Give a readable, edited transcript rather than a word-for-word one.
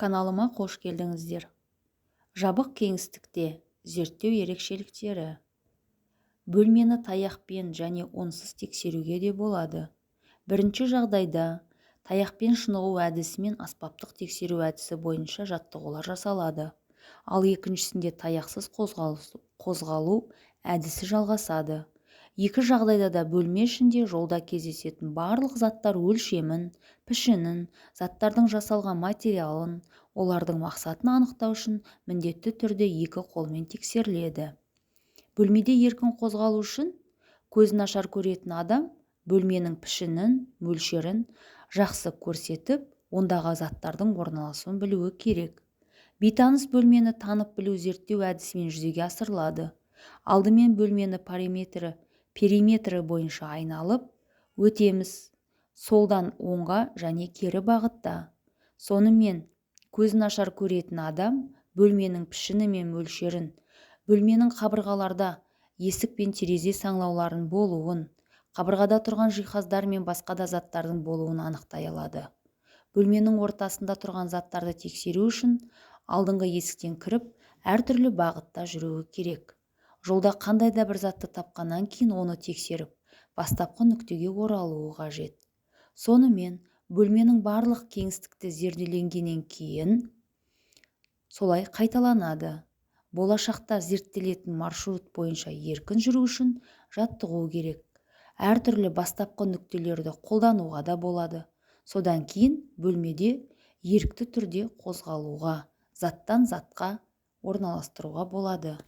Каналыма қош келдіңіздер. Жабық кеңістікте зерттеу ерекшеліктері. Бөлмені таяқпен және онсыз тексеруге де болады. Бірінші жағдайда таяқпен шынығу әдісімен аспаптық тексеру әдісі бойынша жаттығулар жасалады. Ал екіншісінде таяқсыз қозғалу әдісі жалғасады. Екі жағдайда да бөлме ішінде жолда кездесетін барлық заттар өлшемін, пішінін, заттардың жасалған материалын, олардың мақсатын анықтау үшін міндетті түрде екі қолмен тексеріледі. Бөлмеде еркін қозғалу үшін көзі нашар көретін адам бөлменің пішінін, мөлшерін жақсы көрсетіп, ондағы заттардың орналасуын білуі керек. Бейтаныс бөлмені танып білу зерттеу әдісімен жүзеге асырылады. Алдымен бөлмені периметрі бойынша айналып өтеміз, солдан оңға және кері бағытта. Сонымен көзі нашар көретін адам бөлменің пішіні мен мөлшерін, бөлменің қабырғаларда есік пен терезе саңылауларының болуын, қабырғада тұрған жиһаздар мен басқа да заттардың болуын анықтай алады. Бөлменің ортасында тұрған заттарды тексеру үшін алдыңғы есіктен кіріп, әртүрлі бағытта жүруі керек. Жолда қандай да бір затты тапқаннан кейін оны тексеріп, бастапқы нүктеге оралуы қажет. Сонымен, бөлменің барлық кеңістікті зерделенгеннен кейін солай қайталанады. Болашақта зерттелетін маршрут бойынша еркін жүру үшін жаттығу керек. Әртүрлі бастапқы нүктелерді қолдануға да болады. Содан кейін бөлмеде ерікті түрде қозғалуға, заттан затқа орналастыруға болады.